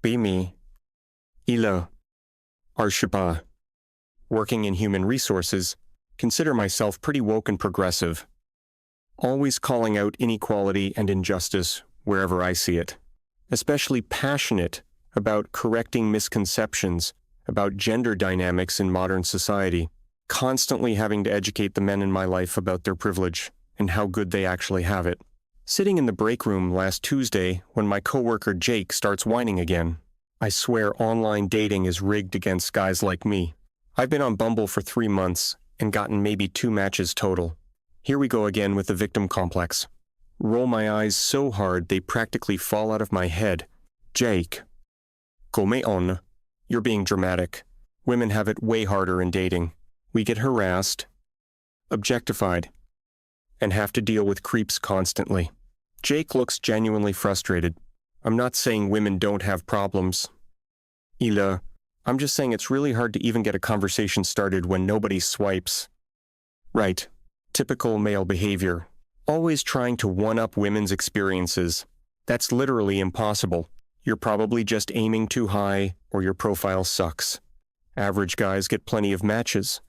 be me. Ila. Arshapa. Working in human resources, consider myself pretty woke and progressive. Always calling out inequality and injustice wherever I see it. Especially passionate about correcting misconceptions about gender dynamics in modern society. Constantly having to educate the men in my life about their privilege and how good they actually have it. Sitting in the break room last Tuesday when my coworker Jake starts whining again. I swear online dating is rigged against guys like me. I've been on Bumble for 3 months and gotten maybe 2 matches total. Here we go again with the victim complex. Roll my eyes so hard they practically fall out of my head. Jake. Come on. You're being dramatic. Women have it way harder in dating. We get harassed, objectified, and have to deal with creeps constantly. Jake looks genuinely frustrated. I'm not saying women don't have problems. Ila, I'm just saying it's really hard to even get a conversation started when nobody swipes. Right. Typical male behavior. Always trying to one-up women's experiences. That's literally impossible. You're probably just aiming too high, or your profile sucks. Average guys get plenty of matches.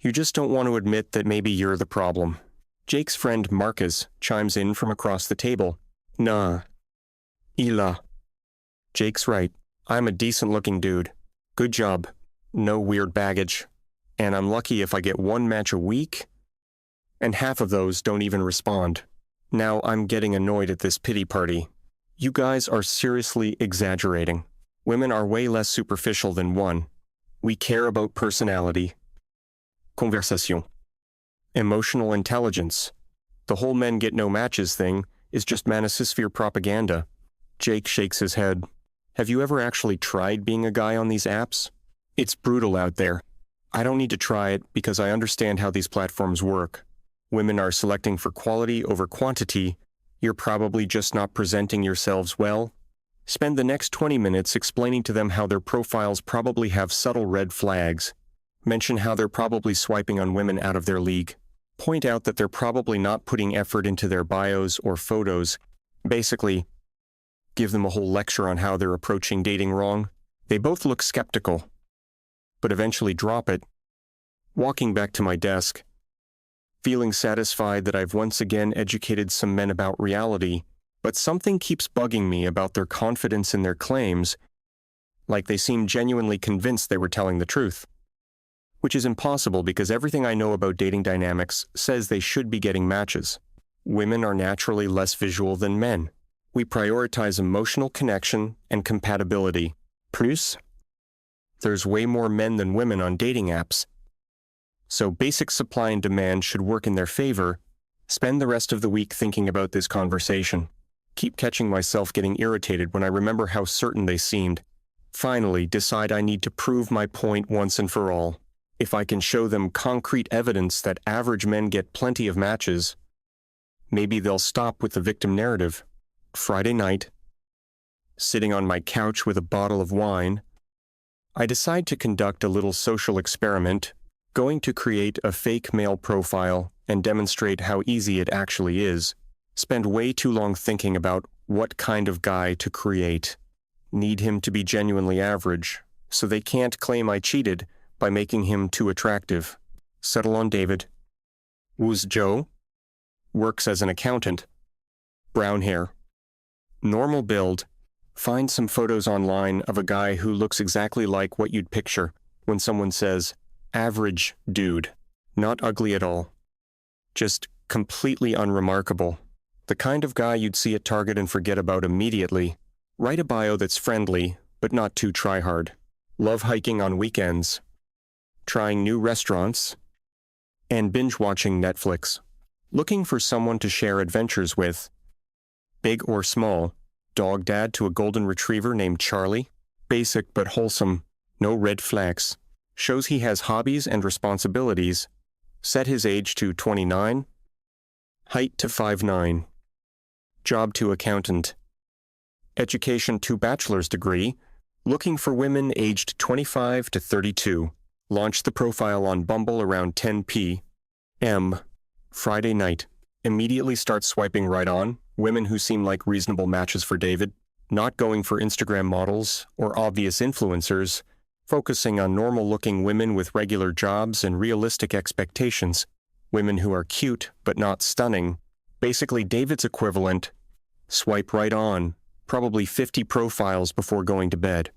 You just don't want to admit that maybe you're the problem. Jake's friend Marcus chimes in from across the table. Nah. Ila. Jake's right. I'm a decent-looking dude. Good job. No weird baggage. And I'm lucky if I get 1 match a week, and half of those don't even respond. Now I'm getting annoyed at this pity party. You guys are seriously exaggerating. Women are way less superficial than one. We care about personality. Conversation. Emotional intelligence. The whole men get no matches thing is just manosphere propaganda. Jake shakes his head. Have you ever actually tried being a guy on these apps? It's brutal out there. I don't need to try it because I understand how these platforms work. Women are selecting for quality over quantity. You're probably just not presenting yourselves well. Spend the next 20 minutes explaining to them how their profiles probably have subtle red flags. Mention how they're probably swiping on women out of their league. Point out that they're probably not putting effort into their bios or photos. Basically, give them a whole lecture on how they're approaching dating wrong. They both look skeptical, but eventually drop it. Walking back to my desk, feeling satisfied that I've once again educated some men about reality, but something keeps bugging me about their confidence in their claims, like they seem genuinely convinced they were telling the truth. Which is impossible because everything I know about dating dynamics says they should be getting matches. Women are naturally less visual than men. We prioritize emotional connection and compatibility. Plus, there's way more men than women on dating apps. So basic supply and demand should work in their favor. Spend the rest of the week thinking about this conversation. Keep catching myself getting irritated when I remember how certain they seemed. Finally, decide I need to prove my point once and for all. If I can show them concrete evidence that average men get plenty of matches, maybe they'll stop with the victim narrative. Friday night, sitting on my couch with a bottle of wine, I decide to conduct a little social experiment, going to create a fake male profile and demonstrate how easy it actually is. Spend way too long thinking about what kind of guy to create. Need him to be genuinely average, so they can't claim I cheated by making him too attractive. Settle on David. Who's Joe? Works as an accountant. Brown hair. Normal build. Find some photos online of a guy who looks exactly like what you'd picture when someone says, average dude. Not ugly at all. Just completely unremarkable. The kind of guy you'd see at Target and forget about immediately. Write a bio that's friendly, but not too try-hard. Love hiking on weekends. Trying new restaurants. And binge-watching Netflix. Looking for someone to share adventures with. Big or small. Dog dad to a golden retriever named Charlie. Basic but wholesome. No red flags. Shows he has hobbies and responsibilities. Set his age to 29. Height to 5'9". Job to accountant. Education to bachelor's degree. Looking for women aged 25 to 32. Launch the profile on Bumble around 10 p.m. Friday night. Immediately start swiping right on women who seem like reasonable matches for David. Not going for Instagram models or obvious influencers, focusing on normal-looking women with regular jobs and realistic expectations. Women who are cute but not stunning. Basically David's equivalent. Swipe right on, probably 50 profiles before going to bed.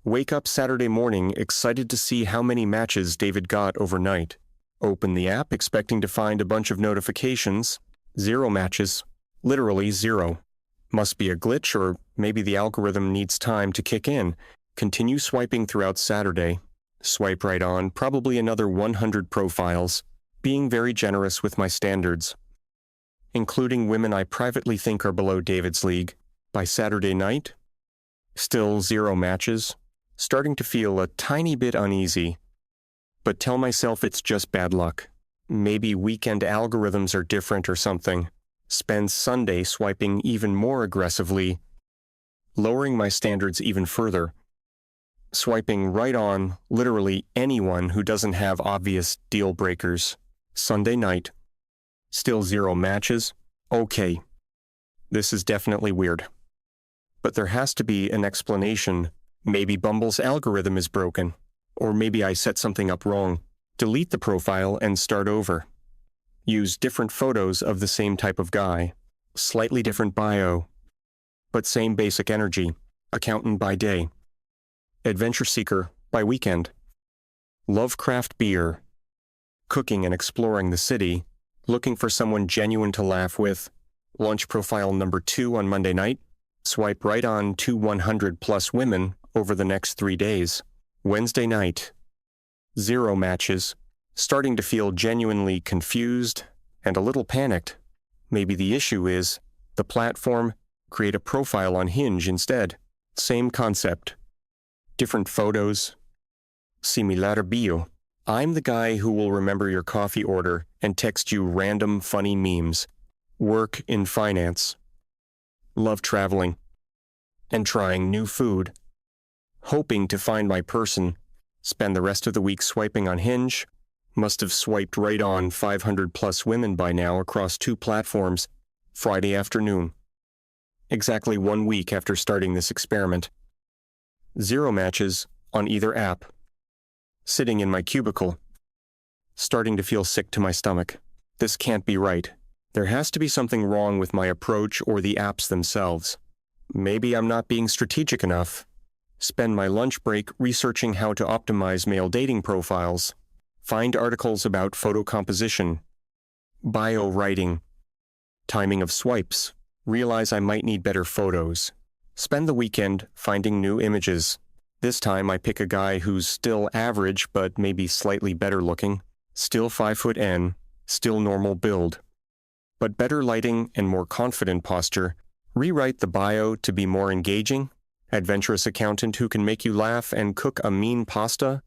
Wake up Saturday morning excited to see how many matches David got overnight. Open the app expecting to find a bunch of notifications. 0 matches. Literally 0. Must be a glitch, or maybe the algorithm needs time to kick in. Continue swiping throughout Saturday. Swipe right on, probably another 100 profiles. Being very generous with my standards. Including women I privately think are below David's league. By Saturday night, still 0 matches. Starting to feel a tiny bit uneasy. But tell myself it's just bad luck. Maybe weekend algorithms are different or something. Spend Sunday swiping even more aggressively, lowering my standards even further. Swiping right on literally anyone who doesn't have obvious deal breakers. Sunday night. Still 0 matches? Okay. This is definitely weird. But there has to be an explanation. Maybe Bumble's algorithm is broken. Or maybe I set something up wrong. Delete the profile and start over. Use different photos of the same type of guy. Slightly different bio. But same basic energy. Accountant by day. Adventure seeker by weekend. Love craft beer. Cooking and exploring the city. Looking for someone genuine to laugh with. Lunch profile number 2 on Monday night. Swipe right on to 100 plus women over the next 3 days. Wednesday night. 0 matches. Starting to feel genuinely confused and a little panicked. Maybe the issue is the platform. Create a profile on Hinge instead. Same concept. Different photos. Similar bio. I'm the guy who will remember your coffee order and text you random funny memes. Work in finance. Love traveling. And trying new food. Hoping to find my person. Spend the rest of the week swiping on Hinge. Must have swiped right on 500 plus women by now across 2 platforms. Friday afternoon. Exactly 1 week after starting this experiment. 0 matches on either app. Sitting in my cubicle. Starting to feel sick to my stomach. This can't be right. There has to be something wrong with my approach or the apps themselves. Maybe I'm not being strategic enough. Spend my lunch break researching how to optimize male dating profiles. Find articles about photo composition. Bio writing. Timing of swipes. Realize I might need better photos. Spend the weekend finding new images. This time I pick a guy who's still average but maybe slightly better looking. Still 5'N", still normal build. But better lighting and more confident posture. Rewrite the bio to be more engaging. Adventurous accountant who can make you laugh and cook a mean pasta.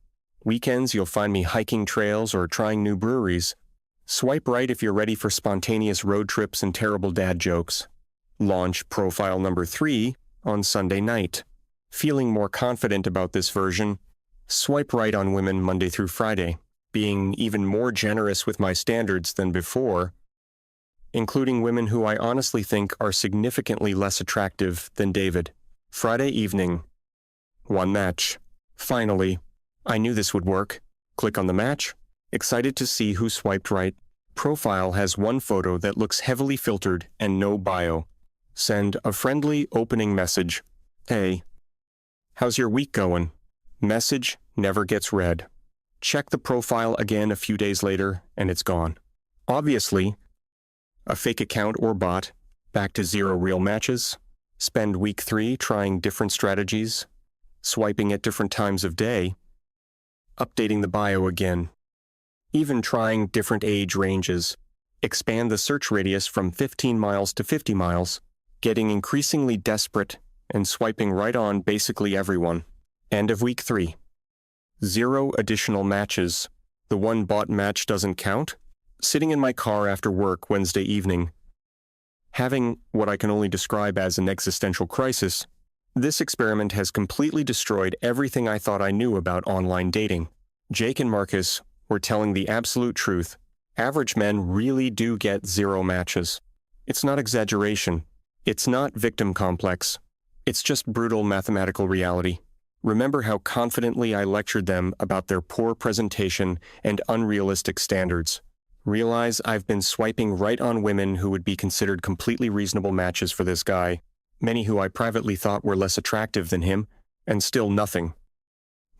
Weekends you'll find me hiking trails or trying new breweries. Swipe right if you're ready for spontaneous road trips and terrible dad jokes. Launch profile number 3 on Sunday night. Feeling more confident about this version. Swipe right on women Monday through Friday. Being even more generous with my standards than before. Including women who I honestly think are significantly less attractive than David. Friday evening. 1 match. Finally. I knew this would work. Click on the match. Excited to see who swiped right. Profile has 1 photo that looks heavily filtered and no bio. Send a friendly opening message. Hey. How's your week going? Message never gets read. Check the profile again a few days later and it's gone. Obviously, a fake account or bot. Back to 0 real matches. Spend week 3 trying different strategies. Swiping at different times of day. Updating the bio again. Even trying different age ranges. Expand the search radius from 15 miles to 50 miles. Getting increasingly desperate and swiping right on basically everyone. End of week 3. 0 additional matches. The 1 bot match doesn't count. Sitting in my car after work Wednesday evening. Having what I can only describe as an existential crisis. This experiment has completely destroyed everything I thought I knew about online dating. Jake and Marcus were telling the absolute truth. Average men really do get 0 matches. It's not exaggeration. It's not victim complex. It's just brutal mathematical reality. Remember how confidently I lectured them about their poor presentation and unrealistic standards. Realize I've been swiping right on women who would be considered completely reasonable matches for this guy, many who I privately thought were less attractive than him, and still nothing.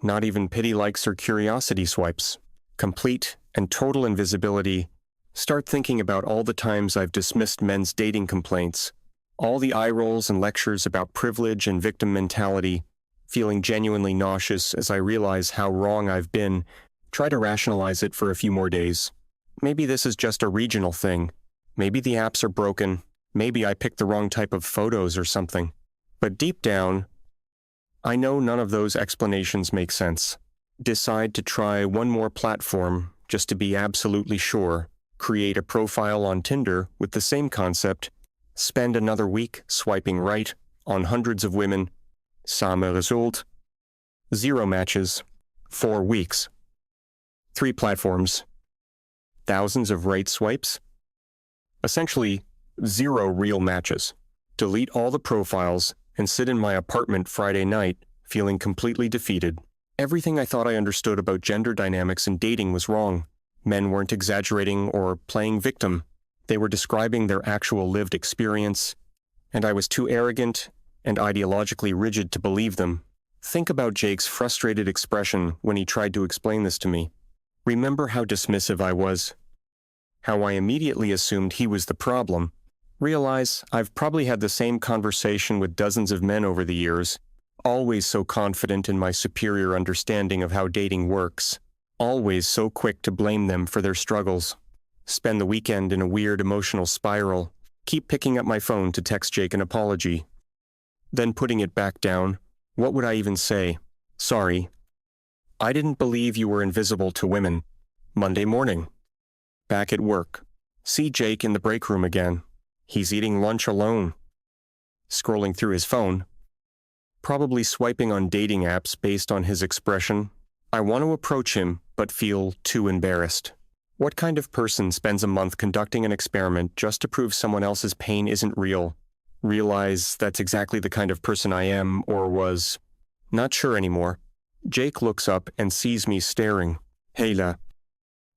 Not even pity likes or curiosity swipes. Complete and total invisibility. Start thinking about all the times I've dismissed men's dating complaints, all the eye rolls and lectures about privilege and victim mentality, feeling genuinely nauseous as I realize how wrong I've been. Try to rationalize it for a few more days. Maybe this is just a regional thing. Maybe the apps are broken. Maybe I picked the wrong type of photos or something. But deep down, I know none of those explanations make sense. Decide to try one more platform just to be absolutely sure. Create a profile on Tinder with the same concept. Spend another week swiping right on hundreds of women. Same result. 0 matches. 4 weeks. 3 platforms. Thousands of right swipes. Essentially, 0 real matches. Delete all the profiles and sit in my apartment Friday night feeling completely defeated. Everything I thought I understood about gender dynamics and dating was wrong. Men weren't exaggerating or playing victim. They were describing their actual lived experience, and I was too arrogant and ideologically rigid to believe them. Think about Jake's frustrated expression when he tried to explain this to me. Remember how dismissive I was? How I immediately assumed he was the problem. Realize I've probably had the same conversation with dozens of men over the years, always so confident in my superior understanding of how dating works, always so quick to blame them for their struggles. Spend the weekend in a weird emotional spiral, keep picking up my phone to text Jake an apology. Then putting it back down, what would I even say? Sorry. I didn't believe you were invisible to women. Monday morning. Back at work. See Jake in the break room again. He's eating lunch alone. Scrolling through his phone. Probably swiping on dating apps based on his expression. I want to approach him, but feel too embarrassed. What kind of person spends a month conducting an experiment just to prove someone else's pain isn't real? Realize that's exactly the kind of person I am, or was. Not sure anymore. Jake looks up and sees me staring. Hey la.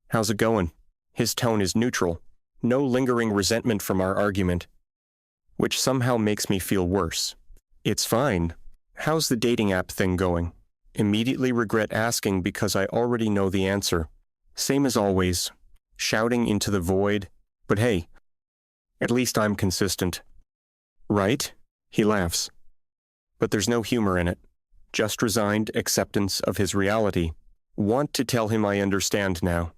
How's it going? His tone is neutral. No lingering resentment from our argument. Which somehow makes me feel worse. It's fine. How's the dating app thing going? Immediately regret asking because I already know the answer. Same as always. Shouting into the void. But hey, at least I'm consistent. Right? He laughs. But there's no humor in it. Just resigned acceptance of his reality. Want to tell him I understand now.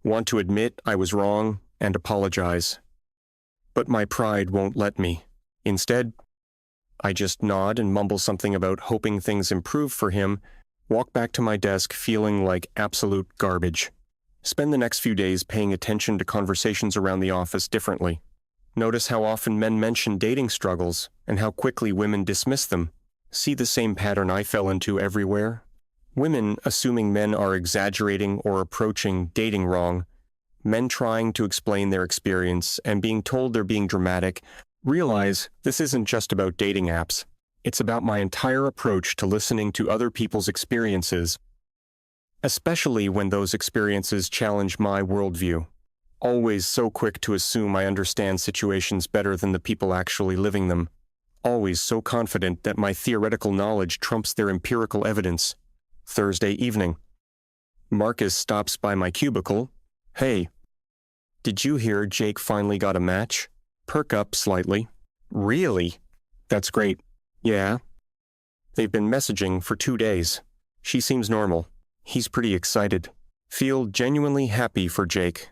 Want to admit I was wrong and apologize. But my pride won't let me. Instead, I just nod and mumble something about hoping things improve for him, walk back to my desk feeling like absolute garbage. Spend the next few days paying attention to conversations around the office differently. Notice how often men mention dating struggles and how quickly women dismiss them. See the same pattern I fell into everywhere? Women assuming men are exaggerating or approaching dating wrong. Men trying to explain their experience and being told they're being dramatic. Realize this isn't just about dating apps. It's about my entire approach to listening to other people's experiences, especially when those experiences challenge my worldview. Always so quick to assume I understand situations better than the people actually living them. Always so confident that my theoretical knowledge trumps their empirical evidence. Thursday evening. Marcus stops by my cubicle. Hey. Did you hear Jake finally got a match? Perk up slightly. Really? That's great. Yeah. They've been messaging for 2 days. She seems normal. He's pretty excited. Feel genuinely happy for Jake.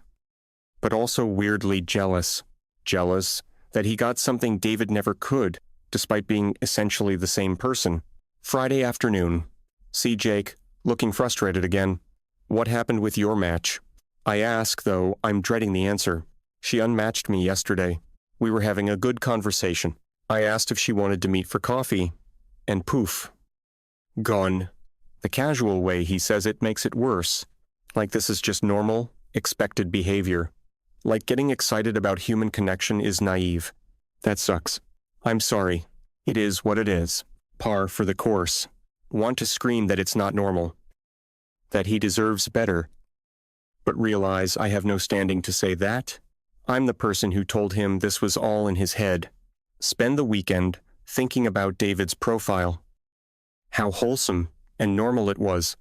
But also weirdly jealous. Jealous that he got something David never could, despite being essentially the same person. Friday afternoon. See Jake, looking frustrated again. What happened with your match? I ask, though I'm dreading the answer. She unmatched me yesterday. We were having a good conversation. I asked if she wanted to meet for coffee. And poof. Gone. The casual way he says it makes it worse. Like this is just normal, expected behavior. Like getting excited about human connection is naive. That sucks. I'm sorry. It is what it is. Par for the course. Want to scream that it's not normal. That he deserves better. But realize I have no standing to say that. I'm the person who told him this was all in his head. Spend the weekend thinking about David's profile. How wholesome and normal it was.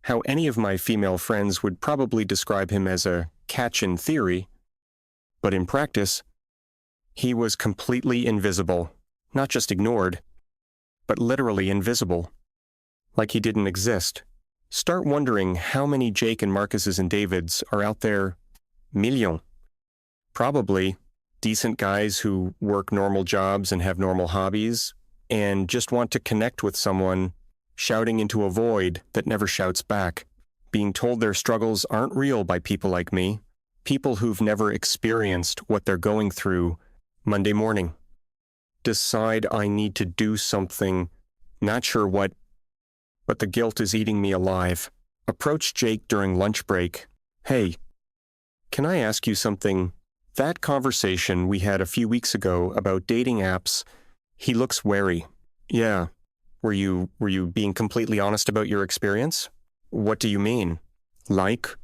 How any of my female friends would probably describe him as a catch in theory, but in practice, he was completely invisible. Not just ignored, but literally invisible. Like he didn't exist. Start wondering how many Jake and Marcus's and Davids are out there. Millions. Probably decent guys who work normal jobs and have normal hobbies, and just want to connect with someone, shouting into a void that never shouts back, being told their struggles aren't real by people like me, people who've never experienced what they're going through Monday morning. Decide I need to do something, not sure what, but the guilt is eating me alive. Approach Jake during lunch break. Hey, can I ask you something? That conversation we had a few weeks ago about dating apps, he looks wary. Yeah. Were you being completely honest about your experience? What do you mean? Like?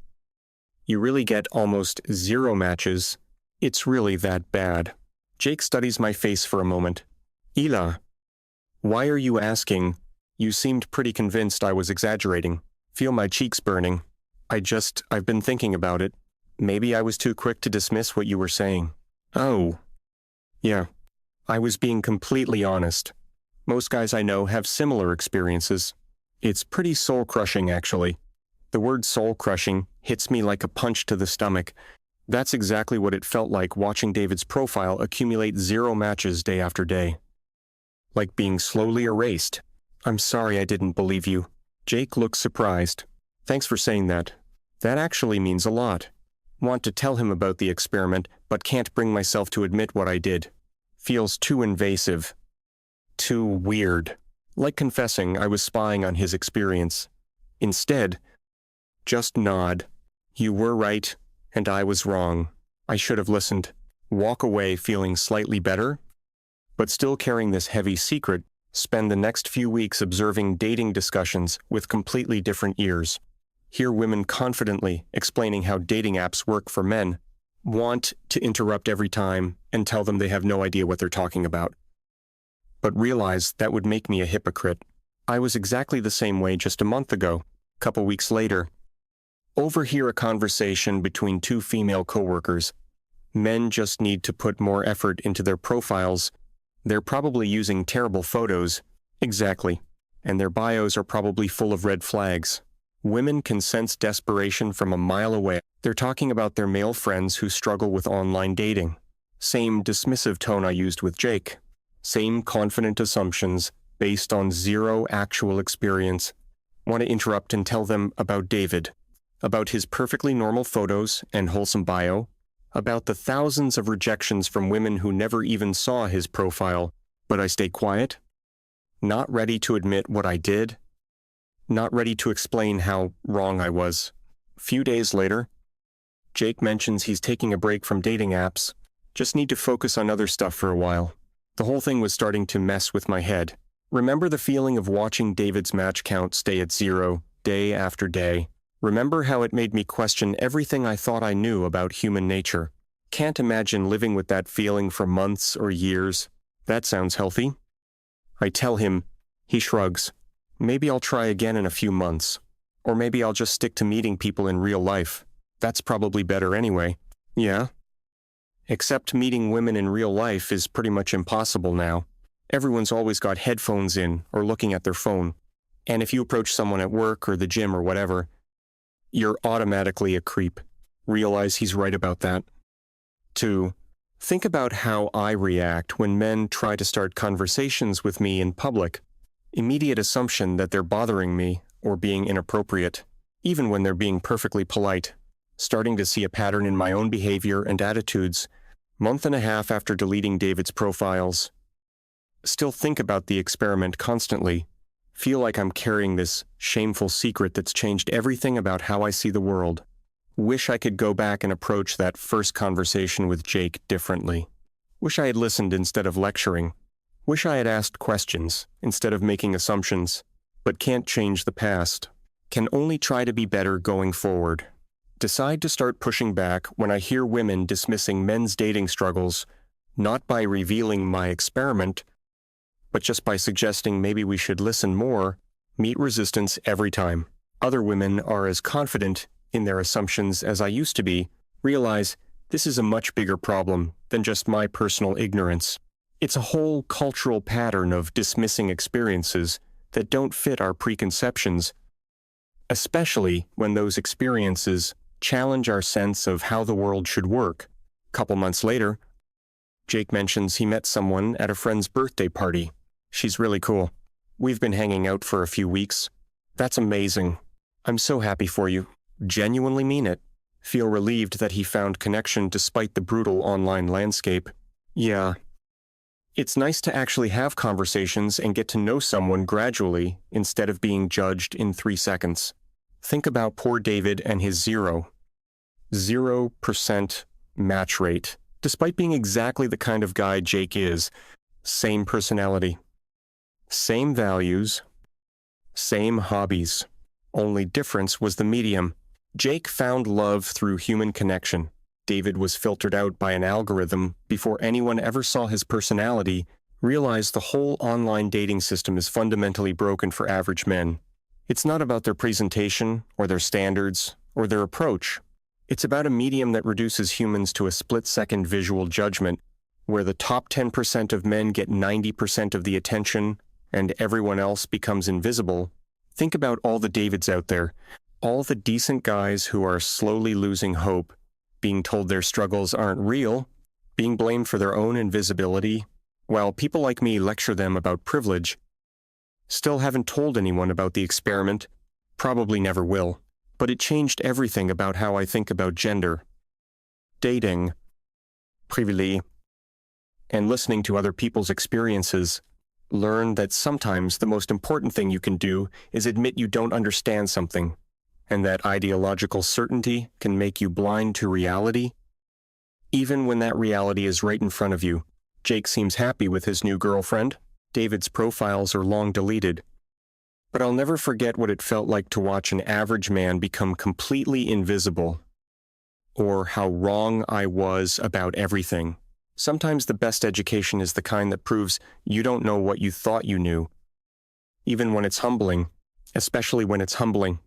You really get almost 0 matches. It's really that bad. Jake studies my face for a moment. Ila, why are you asking? You seemed pretty convinced I was exaggerating. Feel my cheeks burning. I've been thinking about it. Maybe I was too quick to dismiss what you were saying. Oh. Yeah. I was being completely honest. Most guys I know have similar experiences. It's pretty soul-crushing, actually. The word soul-crushing hits me like a punch to the stomach. That's exactly what it felt like watching David's profile accumulate 0 matches day after day. Like being slowly erased. I'm sorry I didn't believe you. Jake looks surprised. Thanks for saying that. That actually means a lot. Want to tell him about the experiment, but can't bring myself to admit what I did. Feels too invasive. Too weird. Like confessing I was spying on his experience. Instead, just nod. You were right, and I was wrong. I should have listened. Walk away feeling slightly better, but still carrying this heavy secret. Spend the next few weeks observing dating discussions with completely different ears. Hear women confidently explaining how dating apps work for men. Want to interrupt every time and tell them they have no idea what they're talking about. But realize that would make me a hypocrite. I was exactly the same way just a month ago. Couple weeks later, overhear a conversation between 2 female coworkers. Men just need to put more effort into their profiles. They're probably using terrible photos. Exactly. And their bios are probably full of red flags. Women can sense desperation from a mile away. They're talking about their male friends who struggle with online dating. Same dismissive tone I used with Jake. Same confident assumptions based on 0 actual experience. Want to interrupt and tell them about David. About his perfectly normal photos and wholesome bio. About the thousands of rejections from women who never even saw his profile. But I stay quiet. Not ready to admit what I did. Not ready to explain how wrong I was. A few days later, Jake mentions he's taking a break from dating apps. Just need to focus on other stuff for a while. The whole thing was starting to mess with my head. Remember the feeling of watching David's match count stay at 0, day after day. Remember how it made me question everything I thought I knew about human nature. Can't imagine living with that feeling for months or years. That sounds healthy. I tell him. He shrugs. Maybe I'll try again in a few months. Or maybe I'll just stick to meeting people in real life. That's probably better anyway. Yeah. Except meeting women in real life is pretty much impossible now. Everyone's always got headphones in or looking at their phone. And if you approach someone at work or the gym or whatever, you're automatically a creep. Realize he's right about that. 2. Think about how I react when men try to start conversations with me in public. Immediate assumption that they're bothering me or being inappropriate, even when they're being perfectly polite. Starting to see a pattern in my own behavior and attitudes. Month and a half after deleting David's profiles. Still think about the experiment constantly. Feel like I'm carrying this shameful secret that's changed everything about how I see the world. Wish I could go back and approach that first conversation with Jake differently. Wish I had listened instead of lecturing. Wish I had asked questions instead of making assumptions, but can't change the past. Can only try to be better going forward. Decide to start pushing back when I hear women dismissing men's dating struggles, not by revealing my experiment, but just by suggesting maybe we should listen more. Meet resistance every time. Other women are as confident in their assumptions as I used to be. Realize this is a much bigger problem than just my personal ignorance. It's a whole cultural pattern of dismissing experiences that don't fit our preconceptions, especially when those experiences challenge our sense of how the world should work. Couple months later, Jake mentions he met someone at a friend's birthday party. She's really cool. We've been hanging out for a few weeks. That's amazing. I'm so happy for you. Genuinely mean it. Feel relieved that he found connection despite the brutal online landscape. Yeah. It's nice to actually have conversations and get to know someone gradually instead of being judged in 3 seconds. Think about poor David and his 0% match rate, despite being exactly the kind of guy Jake is. Same personality, same values, same hobbies. Only difference was the medium. Jake found love through human connection. David was filtered out by an algorithm before anyone ever saw his personality. Realized the whole online dating system is fundamentally broken for average men. It's not about their presentation, or their standards, or their approach. It's about a medium that reduces humans to a split-second visual judgment, where the top 10% of men get 90% of the attention, and everyone else becomes invisible. Think about all the Davids out there, all the decent guys who are slowly losing hope, being told their struggles aren't real, being blamed for their own invisibility, while people like me lecture them about privilege. Still haven't told anyone about the experiment, probably never will, but it changed everything about how I think about gender, dating, privilege, and listening to other people's experiences. Learn that sometimes the most important thing you can do is admit you don't understand something, and that ideological certainty can make you blind to reality, even when that reality is right in front of you. Jake seems happy with his new girlfriend. David's profiles are long deleted. But I'll never forget what it felt like to watch an average man become completely invisible, or how wrong I was about everything. Sometimes the best education is the kind that proves you don't know what you thought you knew, even when it's humbling, especially when it's humbling.